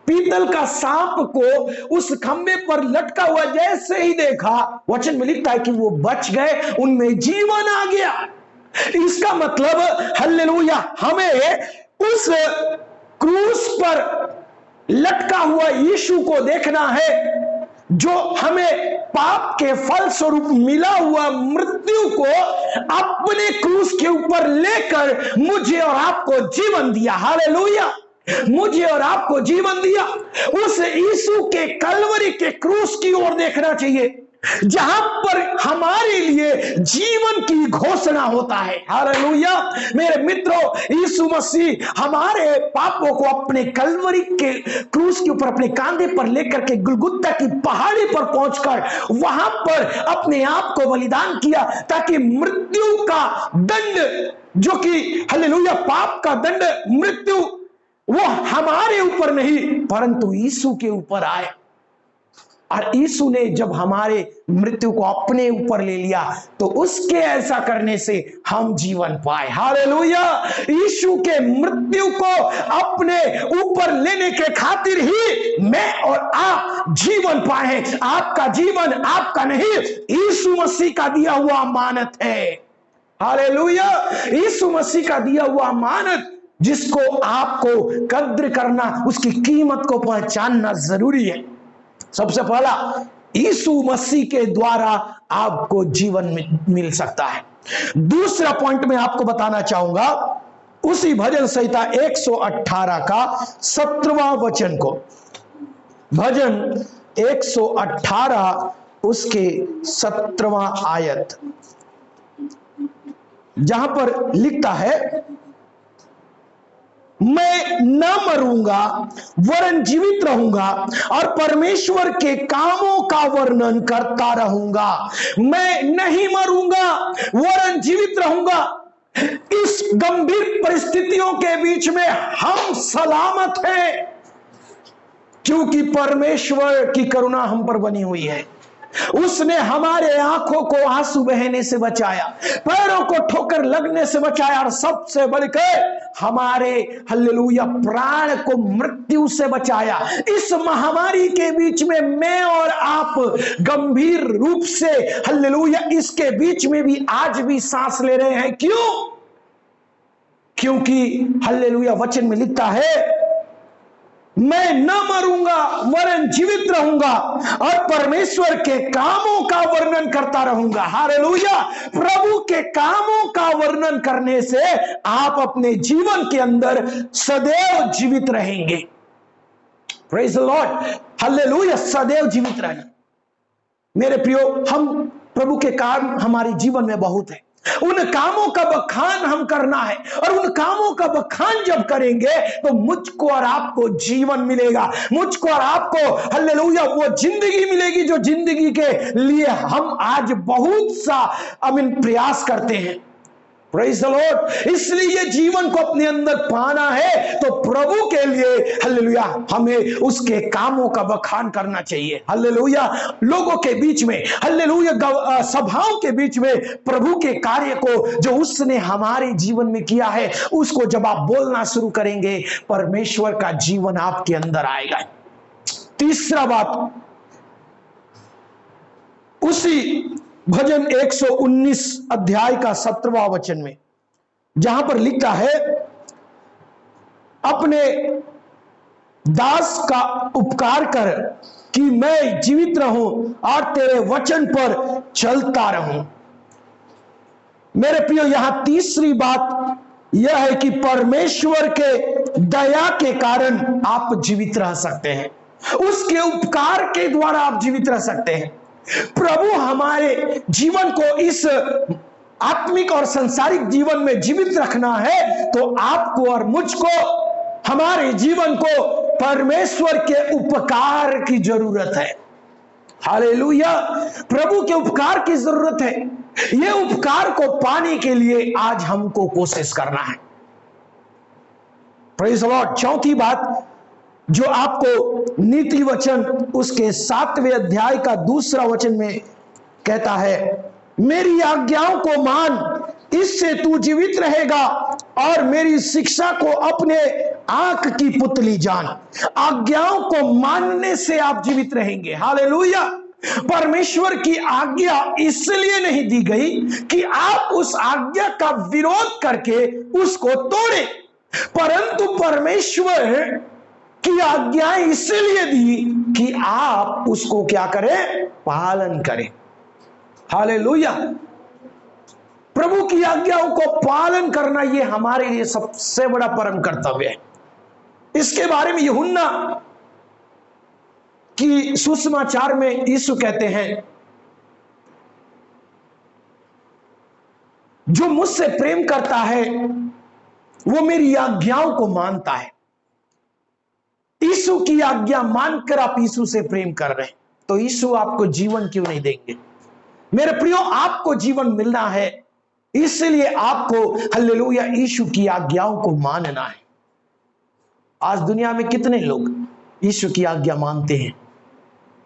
पीतल का सांप को उस खंबे पर लटका हुआ जैसे ही देखा, वचन में लिखता है कि वो बच गए, उनमें जीवन आ गया। इसका मतलब हालेलुया, हमें उस क्रूस पर लटका हुआ यीशु को देखना है, जो हमें पाप के फल स्वरूप मिला हुआ मृत्यु को अपने क्रूस के ऊपर लेकर मुझे और आपको जीवन दिया। हालेलुया, मुझे और आपको जीवन दिया। उस यीशु के कलवरी के क्रूस की ओर देखना चाहिए। जहां पर हमारे लिए जीवन की घोषणा होता है। हालेलुया। मेरे मित्रों, यीशु मसीह हमारे पापों को अपने कलवरी के क्रूस के ऊपर अपने कांधे पर लेकर के गुलगुता की पहाड़ी पर पहुंचकर वहां पर अपने आप को बलिदान किया, ताकि मृत्यु का दंड, जो कि हालेलुया पाप का दंड मृत्यु, वो हमारे ऊपर नहीं परंतु यीशु के ऊपर आए। और यीशु ने जब हमारे मृत्यु को अपने ऊपर ले लिया तो उसके ऐसा करने से हम जीवन पाए। हालेलुया। यीशु के मृत्यु को अपने ऊपर लेने के खातिर ही मैं और आप जीवन पाए। आपका जीवन आपका नहीं, यीशु मसीह का दिया हुआ अमानत है। हालेलुया। यीशु मसीह का दिया हुआ अमानत, जिसको आपको कद्र करना, उसकी कीमत को पहचानना जरूरी है। सबसे पहला, यीशु मसीह के द्वारा आपको जीवन मिल सकता है। दूसरा पॉइंट मैं आपको बताना चाहूंगा, उसी भजन संहिता 118 का 17वां वचन को, भजन 118 उसके 17वां आयत, जहां पर लिखता है, मैं न मरूंगा वरन जीवित रहूंगा और परमेश्वर के कामों का वर्णन करता रहूंगा। मैं नहीं मरूंगा वरन जीवित रहूंगा। इस गंभीर परिस्थितियों के बीच में हम सलामत हैं, क्योंकि परमेश्वर की करुणा हम पर बनी हुई है। उसने हमारे आंखों को आंसू बहने से बचाया, पैरों को ठोकर लगने से बचाया, और सबसे बढ़कर हमारे हालेलुया प्राण को मृत्यु से बचाया। इस महामारी के बीच में मैं और आप गंभीर रूप से हालेलुया इसके बीच में भी आज भी सांस ले रहे हैं। क्यों? क्योंकि हालेलुया वचन में लिखता है, मैं न मरूंगा वरन जीवित रहूंगा और परमेश्वर के कामों का वर्णन करता रहूंगा। हालेलुया। प्रभु के कामों का वर्णन करने से आप अपने जीवन के अंदर सदैव जीवित रहेंगे। Praise the lord. हालेलुया। सदैव जीवित रहेंगे। मेरे प्रियो, हम प्रभु के काम हमारे जीवन में बहुत है, उन कामों का बखान हम करना है, और उन कामों का बखान जब करेंगे तो मुझको और आपको जीवन मिलेगा, मुझको और आपको हालेलुया वो जिंदगी मिलेगी जो जिंदगी के लिए हम आज बहुत सा प्रयास करते हैं। Praise the Lord. इसलिए जीवन को अपने अंदर पाना है तो प्रभु के लिए हालेलुया हमें उसके कामों का बखान करना चाहिए। हालेलुया। लोगों के बीच में, हालेलुया सभाओं के बीच में प्रभु के कार्य को जो उसने हमारे जीवन में किया है उसको जब आप बोलना शुरू करेंगे, परमेश्वर का जीवन आपके अंदर आएगा। तीसरा बात, उसी भजन 119 अध्याय का 17वां वचन में, जहां पर लिखा है, अपने दास का उपकार कर कि मैं जीवित रहूं और तेरे वचन पर चलता रहूं। मेरे प्रियो, यहां तीसरी बात यह है कि परमेश्वर के दया के कारण आप जीवित रह सकते हैं, उसके उपकार के द्वारा आप जीवित रह सकते हैं। प्रभु हमारे जीवन को इस आत्मिक और सांसारिक जीवन में जीवित रखना है तो आपको और मुझको, हमारे जीवन को परमेश्वर के उपकार की जरूरत है। हालेलुया। प्रभु के उपकार की जरूरत है। यह उपकार को पाने के लिए आज हमको कोशिश करना है। Praise the Lord. चौथी बात जो आपको नीति वचन उसके 7वें अध्याय का 2 वचन में कहता है, मेरी आज्ञाओं को मान, इससे तू जीवित रहेगा और मेरी शिक्षा को अपने आंख की पुतली जान। आज्ञाओं को मानने से आप जीवित रहेंगे। हालेलुया। परमेश्वर की आज्ञा इसलिए नहीं दी गई कि आप उस आज्ञा का विरोध करके उसको तोड़ें, परंतु परमेश्वर की आज्ञाएं इसलिए दी कि आप उसको क्या करें? पालन करें। हालेलुया। प्रभु की आज्ञाओं को पालन करना यह हमारे लिए सबसे बड़ा परम कर्तव्य है। इसके बारे में यूहन्ना की सुसमाचार में यीशु कहते हैं जो मुझसे प्रेम करता है वो मेरी आज्ञाओं को मानता है। यीशु की आज्ञा मानकर आप यीशु से प्रेम कर रहे हैं, तो यीशु आपको जीवन क्यों नहीं देंगे? मेरे प्रियो, आपको जीवन मिलना है, इसलिए आपको हालेलुया यीशु की आज्ञाओं को मानना है। आज दुनिया में कितने लोग यीशु की आज्ञा मानते हैं?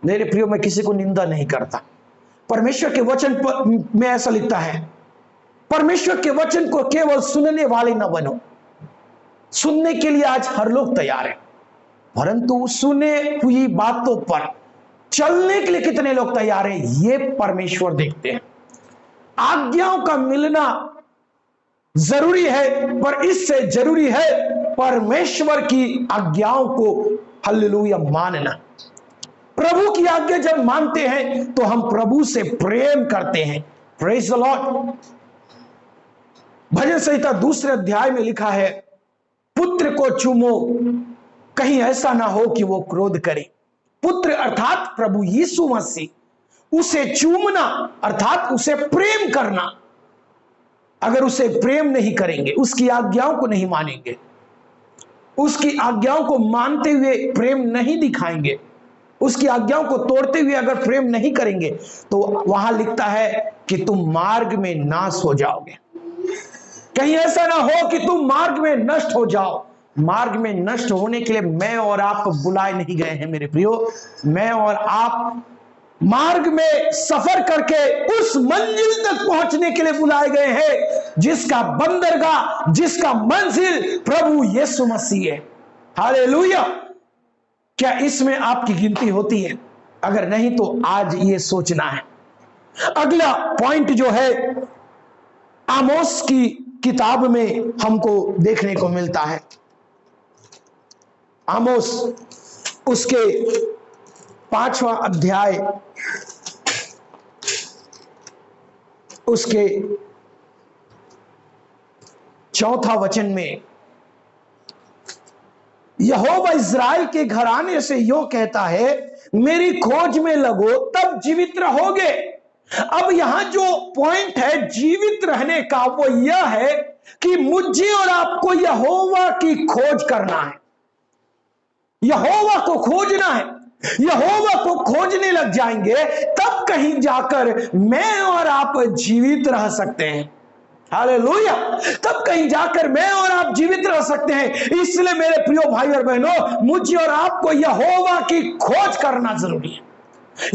मेरे प्रियो, मैं किसी को निंदा नहीं करता। परमेश्वर के वचन में ऐसा लिखता है, परमेश्वर के वचन को केवल सुनने वाले न बनो। सुनने के लिए आज हर लोग तैयार है, परंतु सुने हुई बातों पर चलने के लिए कितने लोग तैयार हैं, ये परमेश्वर देखते हैं। आज्ञाओं का मिलना जरूरी है, पर इससे जरूरी है परमेश्वर की आज्ञाओं को हालेलुया मानना। प्रभु की आज्ञा जब मानते हैं तो हम प्रभु से प्रेम करते हैं। Praise the lord. भजन संहिता 2 अध्याय में लिखा है, पुत्र को चूमो, कहीं ऐसा ना हो कि वो क्रोध करे। पुत्र अर्थात प्रभु यीशु मसीह, उसे चूमना अर्थात उसे प्रेम करना। अगर उसे प्रेम नहीं करेंगे, उसकी आज्ञाओं को नहीं मानेंगे, उसकी आज्ञाओं को मानते हुए प्रेम नहीं दिखाएंगे, उसकी आज्ञाओं को तोड़ते हुए अगर प्रेम नहीं करेंगे, तो वहां लिखता है कि तुम मार्ग में नाश हो जाओगे। कहीं ऐसा ना हो कि तुम मार्ग में नष्ट हो जाओ। मार्ग में नष्ट होने के लिए मैं और आप बुलाए नहीं गए हैं मेरे प्रियो। मैं और आप मार्ग में सफर करके उस मंजिल तक पहुंचने के लिए बुलाए गए हैं, जिसका बंदरगाह, जिसका मंजिल प्रभु यीशु मसीह है। हालेलुया। क्या इसमें आपकी गिनती होती है? अगर नहीं तो आज ये सोचना है। अगला पॉइंट जो है आमोस की किताब में हमको देखने को मिलता है। आमोस उसके 5वां अध्याय उसके 4था वचन में यहोवा इज़राइल के घराने से यो कहता है, मेरी खोज में लगो तब जीवित रहोगे। अब यहां जो पॉइंट है जीवित रहने का, वो यह है कि मुझे और आपको यहोवा की खोज करना है, यहोवा को खोजना है। यहोवा को खोजने लग जाएंगे तब कहीं जाकर मैं और आप जीवित रह सकते हैं। हालेलुया। तब कहीं जाकर मैं और आप जीवित रह सकते हैं। इसलिए मेरे प्रिय भाई और बहनों, मुझे और आपको यहोवा की खोज करना जरूरी है।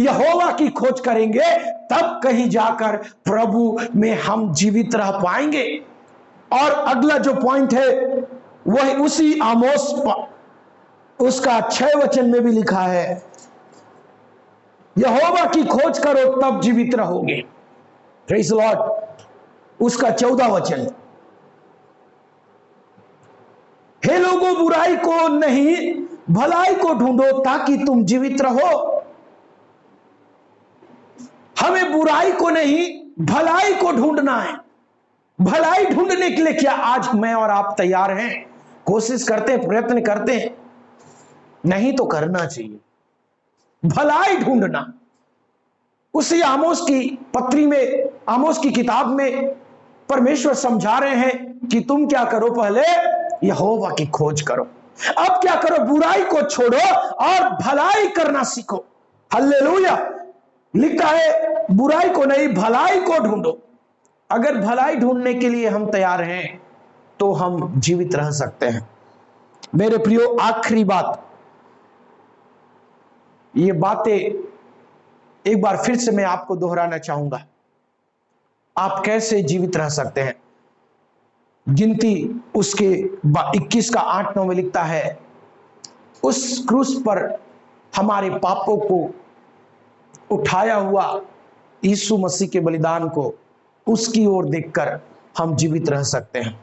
यहोवा की खोज करेंगे तब कहीं जाकर प्रभु में हम जीवित रह पाएंगे। और अगला जो पॉइंट है वह उसी आमोस उसका 6 वचन में भी लिखा है, यहोवा की खोज करो तब जीवित रहोगे। Praise the Lord. उसका 14 वचन, हे लोगों बुराई को नहीं भलाई को ढूंढो ताकि तुम जीवित रहो। हमें बुराई को नहीं भलाई को ढूंढना है। भलाई ढूंढने के लिए क्या आज मैं और आप तैयार हैं? कोशिश करते हैं, प्रयत्न करते हैं? नहीं तो करना चाहिए। भलाई ढूंढना, उसी आमोस की पत्री में, आमोस की किताब में परमेश्वर समझा रहे हैं कि तुम क्या करो, पहले यहोवा की खोज करो। अब क्या करो, बुराई को छोड़ो और भलाई करना सीखो। हल्लेलुया। लिखा है बुराई को नहीं भलाई को ढूंढो। अगर भलाई ढूंढने के लिए हम तैयार हैं तो हम जीवित रह सकते हैं। मेरे प्रियो, आखिरी बात, ये बातें एक बार फिर से मैं आपको दोहराना चाहूंगा। आप कैसे जीवित रह सकते हैं? गिनती उसके 21 का 8-9 में लिखता है, उस क्रूस पर हमारे पापों को उठाया हुआ यीशु मसीह के बलिदान को, उसकी ओर देखकर हम जीवित रह सकते हैं।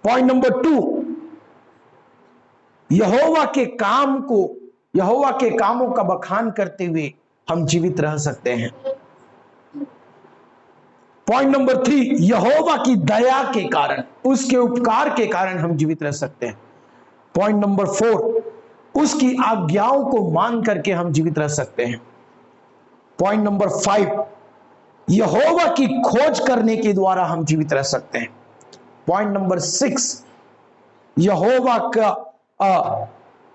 पॉइंट नंबर 2, यहोवा के काम को, यहोवा के कामों का बखान करते हुए हम जीवित रह सकते हैं। पॉइंट नंबर 3, यहोवा की दया के कारण, उसके उपकार के कारण हम जीवित रह सकते हैं। पॉइंट नंबर 4, उसकी आज्ञाओं को मान करके हम जीवित रह सकते हैं। पॉइंट नंबर 5, यहोवा की खोज करने के द्वारा हम जीवित रह सकते हैं। पॉइंट नंबर 6,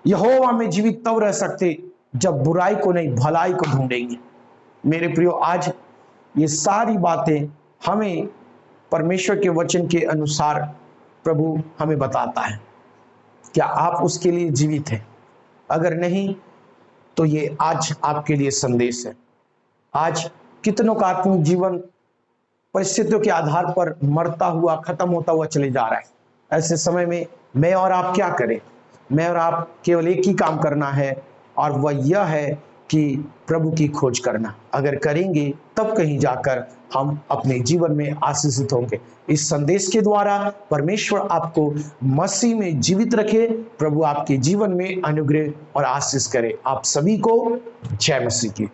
यहोवा में जीवित तब रह सकते जब बुराई को नहीं भलाई को ढूंढेंगे। मेरे प्रियो, आज ये सारी बातें हमें परमेश्वर के वचन के अनुसार प्रभु हमें बताता है। क्या आप उसके लिए जीवित हैं? अगर नहीं तो ये आज आपके लिए संदेश है। आज कितनों का आत्मिक जीवन परिस्थितियों के आधार पर मरता हुआ, खत्म होता हुआ चले जा रहा है। ऐसे समय में मैं और आप क्या करें? मैं और आप केवल एक ही काम करना है, और वह यह है कि प्रभु की खोज करना। अगर करेंगे तब कहीं जाकर हम अपने जीवन में आशीषित होंगे। इस संदेश के द्वारा परमेश्वर आपको मसीह में जीवित रखे। प्रभु आपके जीवन में अनुग्रह और आशीष करे। आप सभी को जय मसीह की।